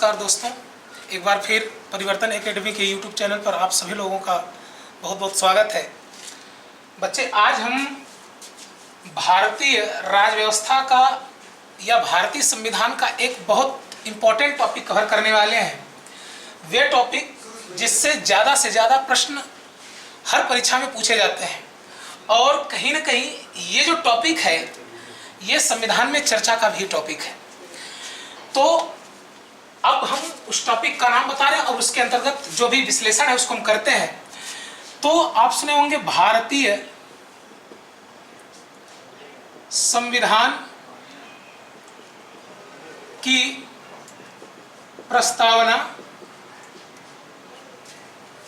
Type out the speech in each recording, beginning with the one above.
नमस्कार दोस्तों, एक बार फिर परिवर्तन एकेडमी के यूट्यूब चैनल पर आप सभी लोगों का बहुत बहुत स्वागत है। बच्चे, आज हम भारतीय राज्य व्यवस्था का या भारतीय संविधान का एक बहुत इम्पोर्टेंट टॉपिक कवर करने वाले हैं। वे टॉपिक जिससे ज़्यादा से ज़्यादा प्रश्न हर परीक्षा में पूछे जाते हैं और कहीं ना कहीं ये जो टॉपिक है ये संविधान में चर्चा का भी टॉपिक है। तो अब हम उस टॉपिक का नाम बता रहे हैं और उसके अंतर्गत जो भी विश्लेषण है उसको हम करते हैं। तो आप सुने होंगे भारतीय संविधान की प्रस्तावना,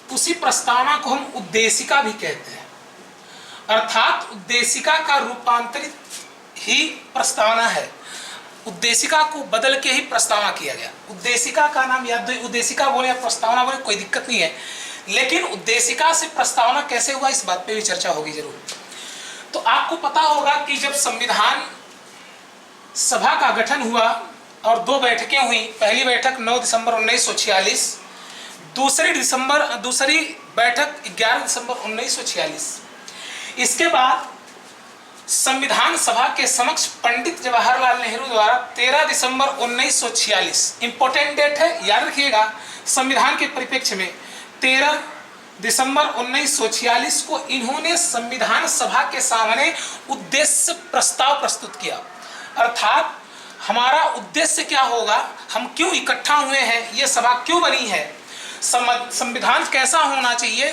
उसी प्रस्तावना को हम उद्देशिका भी कहते हैं, अर्थात उद्देशिका का रूपांतरित ही प्रस्तावना है। उद्देशिका को बदल के ही प्रस्तावना किया गया। उद्देशिका का नाम याद, उद्देशिका बोले या प्रस्तावना बोले कोई दिक्कत नहीं है, लेकिन उद्देशिका से प्रस्तावना कैसे हुआ इस बात पे भी चर्चा होगी जरूर। तो आपको पता होगा कि जब संविधान सभा का गठन हुआ और दो बैठकें हुई, पहली बैठक 9 दिसंबर 1946, दूसरी बैठक 11 दिसंबर 1946। इसके बाद संविधान सभा के समक्ष पंडित जवाहरलाल नेहरू द्वारा 13 दिसंबर 1946, इंपॉर्टेंट डेट है, याद रखिएगा। संविधान के परिप्रेक्ष्य में 13 दिसंबर 1946 को इन्होंने संविधान सभा के सामने उद्देश्य प्रस्ताव प्रस्तुत किया। अर्थात हमारा उद्देश्य क्या होगा, हम क्यों इकट्ठा हुए हैं, ये सभा क्यों बनी है, संविधान कैसा होना चाहिए।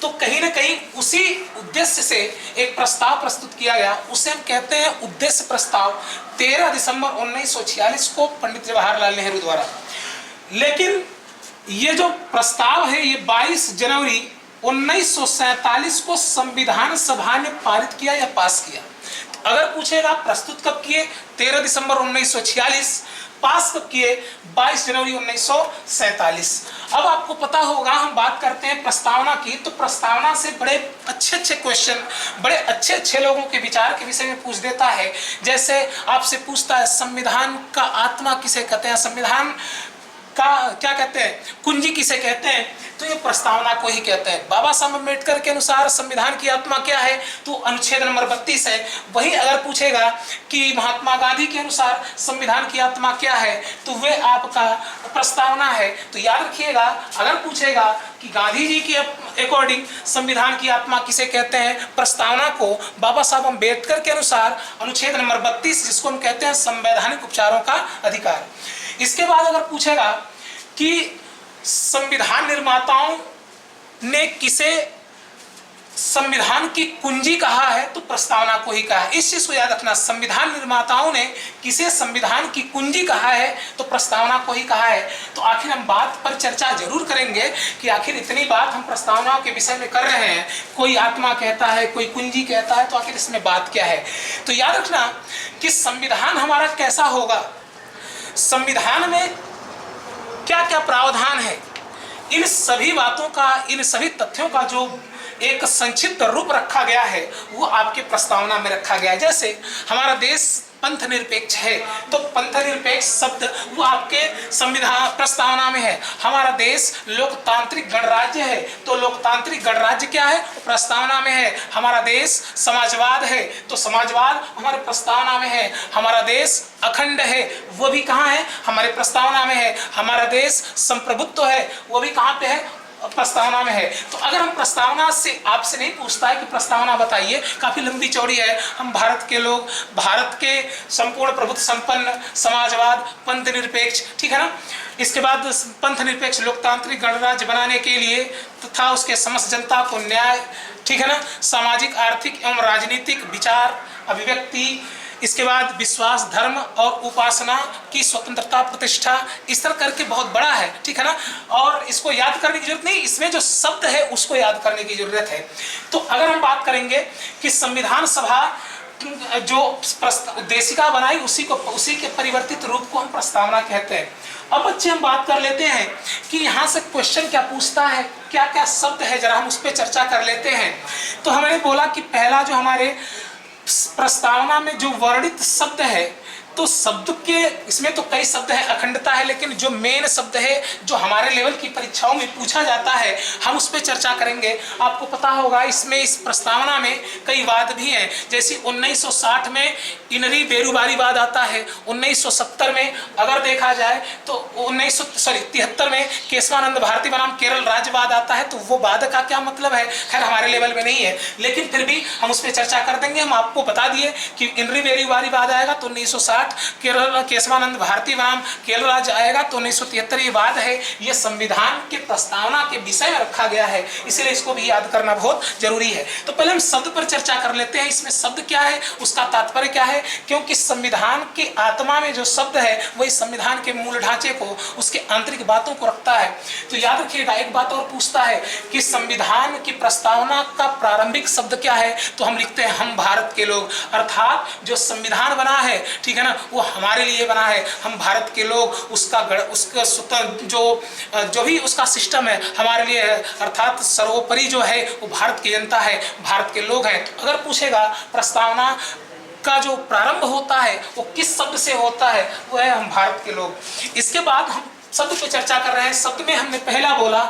तो कहीं ना कहीं उसी उद्देश्य से एक प्रस्ताव प्रस्तुत किया गया, उसे हम कहते हैं उद्देश्य प्रस्ताव। 13 दिसंबर 1946 को पंडित जवाहरलाल नेहरू द्वारा। लेकिन ये जो प्रस्ताव है ये 22 जनवरी 1947 को संविधान सभा ने पारित किया या पास किया। अगर पूछेगा प्रस्तुत कब किए, 13 दिसंबर 1946, पास कब किए, 22 जनवरी 1947। अब आपको पता होगा, हम बात करते हैं प्रस्तावना की, तो प्रस्तावना से बड़े अच्छे क्वेश्चन, बड़े अच्छे लोगों के विचार के विषय में पूछ देता है। जैसे आपसे पूछता है संविधान का आत्मा किसे कहते हैं, संविधान का क्या कहते हैं, कुंजी किसे कहते हैं, तो ये प्रस्तावना को ही कहते हैं। बाबा साहब अम्बेडकर के अनुसार संविधान की आत्मा क्या है, तो अनुच्छेद नंबर 32 है। वही अगर पूछेगा कि महात्मा गांधी के अनुसार संविधान की आत्मा क्या है, तो वे आपका प्रस्तावना है। तो याद रखिएगा, अगर पूछेगा कि गांधी जी के अकॉर्डिंग संविधान की आत्मा किसे कहते हैं, प्रस्तावना को बाबा साहब अम्बेडकर के अनुसार अनुच्छेद नंबर 32, जिसको हम कहते हैं संवैधानिक उपचारों का अधिकार। इसके बाद अगर पूछेगा कि संविधान निर्माताओं ने किसे संविधान की कुंजी कहा है, तो प्रस्तावना को ही कहा है। इस चीज को याद रखना, संविधान निर्माताओं ने किसे संविधान की कुंजी कहा है, तो प्रस्तावना को ही कहा है। तो आखिर हम बात पर चर्चा जरूर करेंगे कि आखिर इतनी बात हम प्रस्तावनाओं के विषय में कर रहे हैं, कोई आत्मा कहता है, कोई कुंजी कहता है, तो आखिर इसमें बात क्या है। तो याद रखना कि संविधान हमारा कैसा होगा, संविधान में क्या क्या प्रावधान है, इन सभी बातों का, इन सभी तथ्यों का जो एक संक्षिप्त रूप रखा गया है वो आपके प्रस्तावना में रखा गया है। जैसे हमारा देश पंथ निरपेक्ष है, तो पंथ निरपेक्ष शब्द वो आपके संविधान प्रस्तावना में है। हमारा देश लोकतांत्रिक गणराज्य है, तो लोकतांत्रिक गणराज्य क्या है, प्रस्तावना में है। हमारा देश समाजवाद है, तो समाजवाद हमारे प्रस्तावना में है। हमारा देश अखंड है, वो भी कहाँ है, हमारे प्रस्तावना में है। हमारा देश संप्रभुत्व है, वो भी कहाँ पे है, प्रस्तावना में है। तो अगर हम प्रस्तावना से आपसे नहीं पूछता है कि प्रस्तावना बताइए, काफी लंबी चौड़ी है, हम भारत के लोग, भारत के संपूर्ण प्रभुत्व संपन्न समाजवाद, पंथ निरपेक्ष, ठीक है ना। इसके बाद पंथ निरपेक्ष लोकतांत्रिक गणराज्य बनाने के लिए तथा उसके समस्त जनता को न्याय, ठीक है ना, सामाजिक, आर्थिक एवं राजनीतिक विचार अभिव्यक्ति, इसके बाद विश्वास, धर्म और उपासना की स्वतंत्रता, प्रतिष्ठा, इस तरह करके बहुत बड़ा है, ठीक है ना। और इसको याद करने की जरूरत नहीं, इसमें जो शब्द है उसको याद करने की जरूरत है। तो अगर हम बात करेंगे कि संविधान सभा जो उद्देशिका बनाई, उसी के परिवर्तित रूप को हम प्रस्तावना कहते हैं। अब बच्चे हम बात कर लेते हैं कि यहाँ से क्वेश्चन क्या पूछता है, क्या क्या शब्द है, जरा हम उस पर चर्चा कर लेते हैं। तो हमने बोला कि पहला जो हमारे प्रस्तावना में जो वर्णित शब्द है तो शब्द के इसमें तो कई शब्द है, अखंडता है, लेकिन जो मेन शब्द है जो हमारे लेवल की परीक्षाओं में पूछा जाता है हम उस पर चर्चा करेंगे। आपको पता होगा इसमें इस प्रस्तावना में कई वाद भी हैं, जैसे 1960 में इनरी बेरुबारीवाद आता है, 1970 में अगर देखा जाए तो 73 में केशवानंद भारती बनाम केरल राज्यवाद आता है। तो वो वाद का क्या मतलब है, खैर हमारे लेवल में नहीं है, लेकिन फिर भी हम उस पर चर्चा कर देंगे। हम आपको बता दिए कि इनरी बेरुबारीवाद आएगा तो 1960, केरल केशवानंद भारती बनाम केरल राज्य आएगा तो 1973। ये वाद है, ये संविधान के प्रस्तावना के विषय में रखा गया है, इसलिए इसको भी याद करना बहुत जरूरी है। तो पहले हम शब्द पर चर्चा कर लेते हैं, इसमें शब्द क्या है, उसका तात्पर्य क्या है, क्योंकि संविधान की आत्मा में जो शब्द है वही संविधान के मूल ढांचे को, उसके आंतरिक बातों को रखता है। तो याद रखिएगा, एक बात और पूछता है कि संविधान की प्रस्तावना का प्रारंभिक शब्द क्या है, तो हम लिखते हैं हम भारत के लोग, अर्थात जो संविधान बना है, ठीक है ना, वो हमारे लिए बना है, हम भारत के लोग, उसका जो भी उसका सिस्टम है हमारे लिए है, अर्थात सर्वोपरि जो है वो भारत की जनता है, भारत के लोग हैं। तो अगर पूछेगा प्रस्तावना का जो प्रारंभ होता है वो किस शब्द से होता है, वो है हम भारत के लोग। इसके बाद हम शब्द पे चर्चा कर रहे हैं। शब्द में हमने पहला बोला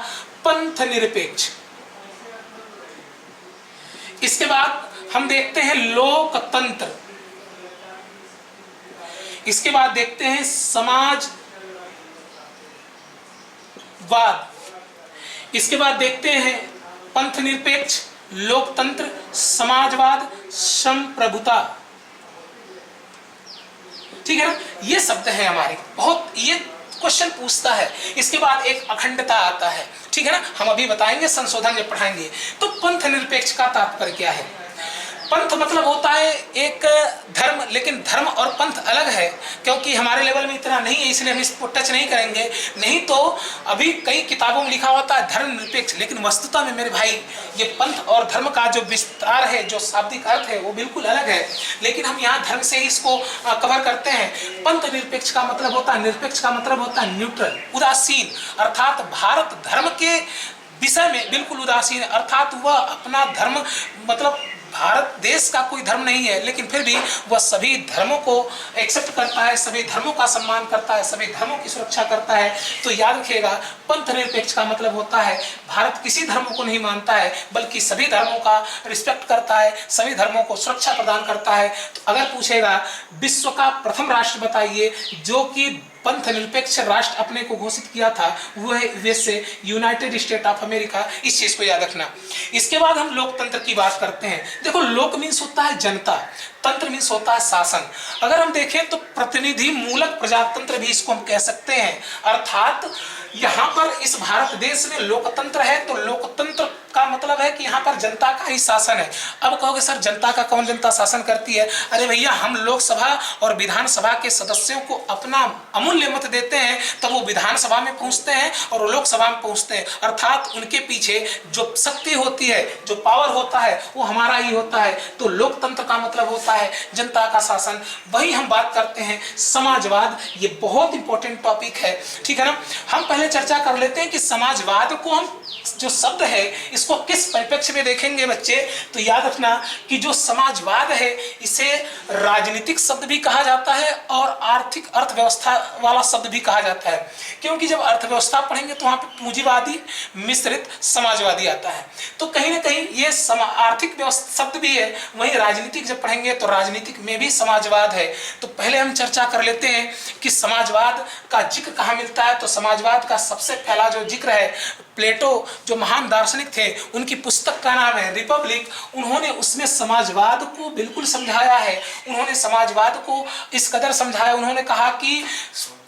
पंथ निरपेक्ष, इसके बाद हम देखते हैं लोकतंत्र, इसके बाद देखते हैं समाजवाद, इसके बाद देखते हैं पंथ निरपेक्ष, लोकतंत्र, समाजवाद, संप्रभुता, ठीक है ना। ये शब्द है हमारे, बहुत ये क्वेश्चन पूछता है। इसके बाद एक अखंडता आता है, ठीक है ना, हम अभी बताएंगे संशोधन जब पढ़ाएंगे। तो पंथ निरपेक्ष का तात्पर्य क्या है? पंथ मतलब होता है एक धर्म, लेकिन धर्म और पंथ अलग है, क्योंकि हमारे लेवल में इतना नहीं है, इसलिए हम इसको टच नहीं करेंगे। नहीं तो अभी कई किताबों में लिखा होता है धर्म निरपेक्ष, लेकिन वस्तुतः में मेरे भाई ये पंथ और धर्म का जो विस्तार है, जो शाब्दिक अर्थ है, वो बिल्कुल अलग है, लेकिन हम यहाँ धर्म से ही इसको कवर करते हैं। पंथ निरपेक्ष का मतलब होता है, निरपेक्ष का मतलब होता है न्यूट्रल, उदासीन, अर्थात भारत धर्म के विषय में बिल्कुल उदासीन है, अर्थात वह अपना धर्म, मतलब भारत देश का कोई धर्म नहीं है, लेकिन फिर भी वह सभी धर्मों को एक्सेप्ट करता है, सभी धर्मों का सम्मान करता है, सभी धर्मों की सुरक्षा करता है। तो याद रखिएगा, पंथ निरपेक्ष का मतलब होता है भारत किसी धर्म को नहीं मानता है, बल्कि सभी धर्मों का रिस्पेक्ट करता है, सभी धर्मों को सुरक्षा प्रदान करता है। तो अगर पूछेगा विश्व का प्रथम राष्ट्र बताइए जो कि पंथ निरपेक्ष राष्ट्र अपने को घोषित किया था, वो है USA, United state of America. इस चीज को याद रखना। इसके बाद हम लोकतंत्र की बात करते हैं। देखो, लोक मीन्स होता है जनता, तंत्र मीन्स होता है शासन। अगर हम देखें तो प्रतिनिधि मूलक प्रजातंत्र भी इसको हम कह सकते हैं, अर्थात यहाँ पर इस भारत देश में लोकतंत्र है, तो लोकतंत्र का मतलब है कि यहाँ पर जनता का ही शासन है। अब कहोगे सर जनता का कौन जनता शासन करती है? अरे भैया, हम लोकसभा और विधानसभा के सदस्यों को अपना अमूल्य मत देते हैं, तब वो विधानसभा में पहुंचते हैं और लोकसभा में पहुंचते हैं, अर्थात उनके पीछे जो शक्ति होती है, जो पावर होता है, वो हमारा ही होता है। तो लोकतंत्र का मतलब होता है जनता का शासन। वही हम बात करते हैं समाजवाद, ये बहुत इंपॉर्टेंट टॉपिक है, ठीक है ना। हम पहले चर्चा कर लेते हैं कि समाजवाद को हम जो शब्द है इसको किस परिप्रेक्ष्य में देखेंगे बच्चे। तो याद रखना कि जो समाजवाद है इसे राजनीतिक शब्द भी कहा जाता है और आर्थिक अर्थव्यवस्था वाला शब्द भी कहा जाता है, क्योंकि जब अर्थव्यवस्था पढ़ेंगे तो वहां पे पूंजीवादी मिश्रित समाजवादी आता है। तो कहीं ना कहीं ये आर्थिक शब्द भी है, वहीं राजनीतिक जब पढ़ेंगे तो राजनीतिक में भी समाजवाद है। तो पहले हम चर्चा कर लेते हैं कि समाजवाद का जिक्र कहाँ मिलता है। तो समाजवाद का सबसे पहला जो जिक्र है, प्लेटो जो महान दार्शनिक थे, उनकी पुस्तक का नाम है रिपब्लिक। उन्होंने उसमें समाजवाद को बिल्कुल समझाया है। उन्होंने समाजवाद को इस कदर समझाया, उन्होंने कहा कि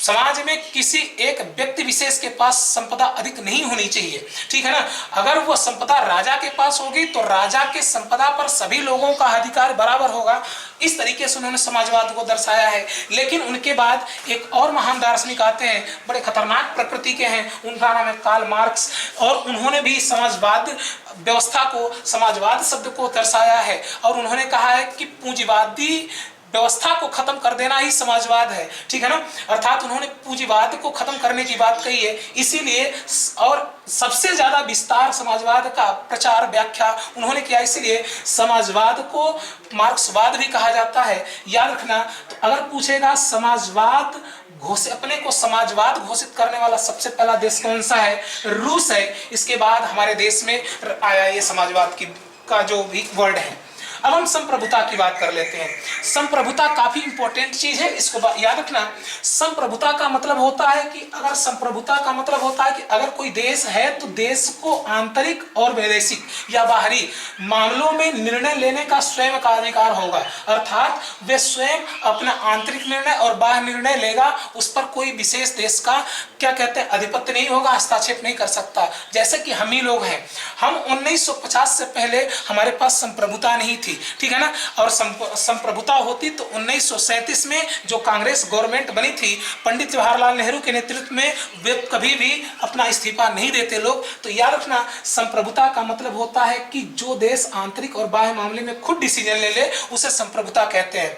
समाज में किसी एक व्यक्ति विशेष के पास संपदा अधिक नहीं होनी चाहिए, ठीक है ना। अगर वो संपदा राजा के पास होगी तो राजा के संपदा पर सभी लोगों का अधिकार बराबर होगा। इस तरीके से उन्होंने समाजवाद को दर्शाया है। लेकिन उनके बाद एक और महान दार्शनिक आते हैं, बड़े खतरनाक प्रकृति के हैं, उनका नाम है कार्ल मार्क्स, और उन्होंने भी समाजवाद व्यवस्था को, समाजवाद शब्द को दर्शाया है। और उन्होंने कहा है कि पूंजीवादी व्यवस्था को खत्म कर देना ही समाजवाद है, ठीक है ना। अर्थात उन्होंने पूंजीवाद को खत्म करने की बात कही है, इसीलिए और सबसे ज्यादा विस्तार समाजवाद का प्रचार व्याख्या उन्होंने किया, इसीलिए समाजवाद को मार्क्सवाद भी कहा जाता है। याद रखना। तो अगर पूछेगा समाजवाद घोषित, अपने को समाजवाद घोषित करने वाला सबसे पहला देश कौन सा है? रूस है। इसके बाद हमारे देश में आया ये समाजवाद का जो भी वर्ड है। अब हम संप्रभुता की बात कर लेते हैं। संप्रभुता काफी इंपॉर्टेंट चीज है, इसको याद रखना। संप्रभुता का मतलब होता है कि अगर संप्रभुता का मतलब होता है कि अगर कोई देश है तो देश को आंतरिक और वैदेशिक या बाहरी मामलों में निर्णय लेने का स्वयं का अधिकार होगा। अर्थात वे स्वयं अपना आंतरिक निर्णय और बाह्य निर्णय लेगा, उस पर कोई विशेष देश का क्या कहते हैं अधिपत्य नहीं होगा, हस्तक्षेप नहीं कर सकता। जैसे कि हम ही लोग हैं, हम 1950 से पहले हमारे पास संप्रभुता नहीं थी, ठीक है ना। और संप्रभुता होती तो 1937 में जो कांग्रेस गवर्नमेंट बनी थी पंडित जवाहरलाल नेहरू के नेतृत्व में, वे कभी भी अपना इस्तीफा नहीं देते लोग। तो याद रखना, संप्रभुता का मतलब होता है कि जो देश आंतरिक और बाह्य मामले में खुद डिसीजन ले ले, उसे संप्रभुता कहते हैं।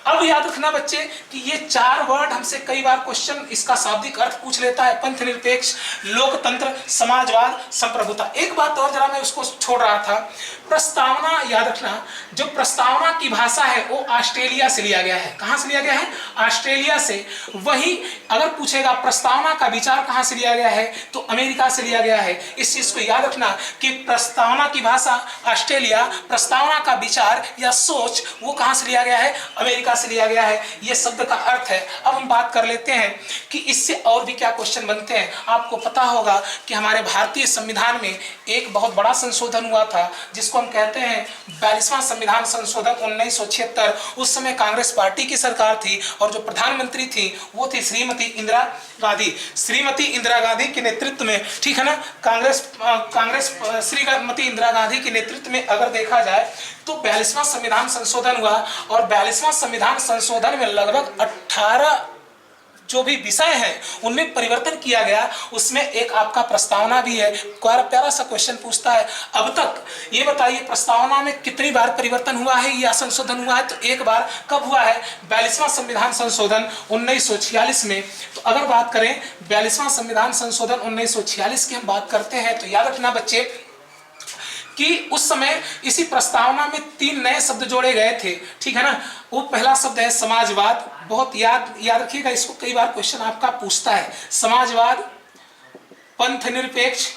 अब याद रखना बच्चे कि ये 4 वर्ड हमसे कई बार क्वेश्चन इसका शाब्दिक अर्थ पूछ लेता है। पंथ निरपेक्ष, लोकतंत्र, समाजवाद, संप्रभुता। एक बात और जरा मैं उसको छोड़ रहा था, प्रस्तावना। याद रखना, जो प्रस्तावना की भाषा है वो ऑस्ट्रेलिया से लिया गया है। कहां से लिया गया है? ऑस्ट्रेलिया से। वही अगर पूछेगा प्रस्तावना का विचार कहां से लिया गया है, तो अमेरिका से लिया गया है। इस चीज को याद रखना कि प्रस्तावना की भाषा ऑस्ट्रेलिया, प्रस्तावना का विचार या सोच वो कहां से लिया गया है? अमेरिका से लिया गया है। यह शब्द का अर्थ है। अब हम बात कर लेते हैं कि इससे और भी क्या क्वेश्चन बनते हैं। आपको पता होगा कि हमारे भारतीय संविधान में एक बहुत बड़ा संशोधन हुआ था, जिसको हम कहते हैं 42वां संविधान संशोधन 1976। उस समय कांग्रेस पार्टी की सरकार थी और जो प्रधानमंत्री थी वो थी श्रीमती इंदिरा गांधी। श्रीमती इंदिरा गांधी के नेतृत्व में, ठीक है ना, कांग्रेस श्रीमती इंदिरा गांधी के नेतृत्व में अगर देखा जाए तो 42वां संविधान संशोधन हुआ। और 42वां संविधान संशोधन में लगभग 18 जो भी विषय हैं उनमें परिवर्तन किया गया। उसमें एक आपका प्रस्तावना भी है। प्यारा सा क्वेश्चन पूछता है, अब तक ये बताइए प्रस्तावना में कितनी बार परिवर्तन हुआ है या संशोधन हुआ है? तो एक बार। कब हुआ है? 42वां संविधान संशोधन 1946 में। तो अगर बात करें 42वां संविधान संशोधन 1946 की हम बात करते हैं, तो याद रखना बच्चे कि उस समय इसी प्रस्तावना में 3 नए शब्द जोड़े गए थे, ठीक है ना। वो पहला शब्द है समाजवाद। बहुत याद रखिएगा, इसको कई बार क्वेश्चन आपका पूछता है। समाजवाद, पंथ निरपेक्ष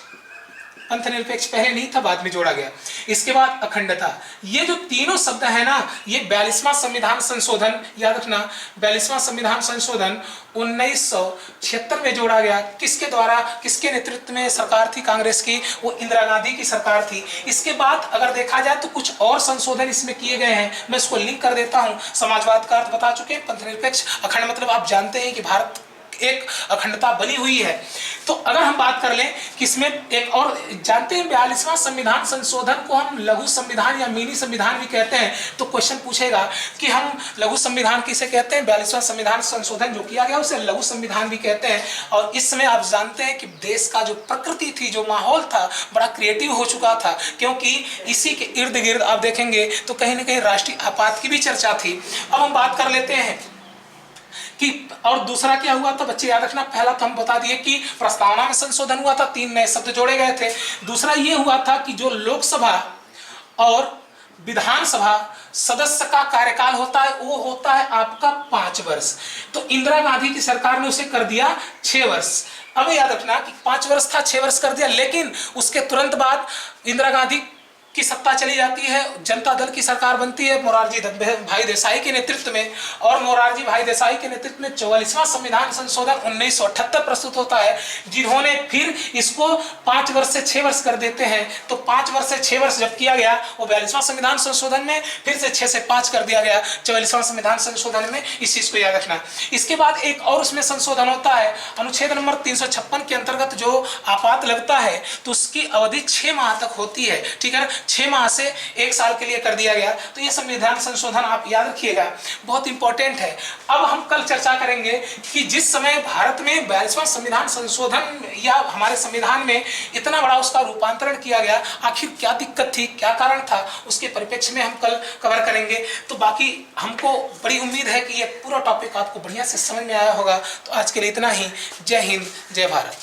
पहले नहीं था, बाद में जोड़ा गया। इसके बाद अखंडता। ये जो तीनों शब्द है ना, ये 42वां संविधान संशोधन, याद रखना 42वां संविधान संशोधन 1976 में जोड़ा गया। किसके द्वारा, किसके नेतृत्व में सरकार थी कांग्रेस की? वो इंदिरा गांधी की सरकार थी। इसके बाद अगर देखा जाए तो कुछ और संशोधन इसमें किए गए हैं, मैं इसको लिंक कर देता हूं। समाजवाद का अर्थ बता चुके हैं, पंथ निरपेक्ष, अखंड मतलब आप जानते हैं कि भारत एक अखंडता बनी हुई है। तो अगर हम बात कर लें कि इसमें एक और जानते हैं 42वां संविधान संशोधन को हम लघु संविधान या मिनी संविधान भी कहते हैं। तो क्वेश्चन पूछेगा कि हम लघु संविधान किसे कहते हैं? 42वां संविधान संशोधन जो किया गया उसे लघु संविधान भी कहते हैं। और इस समय आप जानते हैं कि देश का जो प्रकृति थी, जो माहौल था, बड़ा क्रिएटिव हो चुका था, क्योंकि इसी के इर्द गिर्द आप देखेंगे तो कहीं ना कहीं राष्ट्रीय आपात की भी चर्चा थी। अब हम बात कर लेते हैं कि और दूसरा क्या हुआ था बच्चे, याद रखना। पहला तो हम बता दिए कि प्रस्तावना में संशोधन हुआ था, 3 नए शब्द जोड़े गए थे। दूसरा ये हुआ था कि जो लोकसभा और विधानसभा सदस्य का कार्यकाल होता है वो होता है आपका 5 वर्ष। तो इंदिरा गांधी की सरकार ने उसे कर दिया 6 वर्ष। अब याद रखना कि 5 वर्ष था, 6 वर्ष कर दिया, लेकिन उसके तुरंत बाद इंदिरा गांधी की सत्ता चली जाती है, जनता दल की सरकार बनती है मोरारजी भाई देसाई के नेतृत्व में। और मोरारजी भाई देसाई के नेतृत्व में 44वां संविधान संशोधन 1978 प्रस्तुत होता है, जिन्होंने फिर इसको 5 वर्ष से 6 वर्ष कर देते हैं। तो 5 वर्ष से 6 वर्ष जब किया गया, वो 42वां संविधान संशोधन में फिर से 6 से 5 कर दिया गया 44वां संविधान संशोधन में। इस चीज को याद रखना। इसके बाद एक और उसमें संशोधन होता है, अनुच्छेद नंबर 356 के अंतर्गत जो आपात लगता है तो उसकी अवधि 6 माह तक होती है, ठीक है ना। 6 माह से 1 साल के लिए कर दिया गया। तो ये संविधान संशोधन आप याद रखिएगा, बहुत इंपॉर्टेंट है। अब हम कल चर्चा करेंगे कि जिस समय भारत में 42वां संविधान संशोधन या हमारे संविधान में इतना बड़ा उसका रूपांतरण किया गया, आखिर क्या दिक्कत थी, क्या कारण था, उसके परिप्रेक्ष्य में हम कल कवर करेंगे। तो बाकी हमको बड़ी उम्मीद है कि ये पूरा टॉपिक आपको बढ़िया से समझ में आया होगा। तो आज के लिए इतना ही। जय हिंद, जय भारत।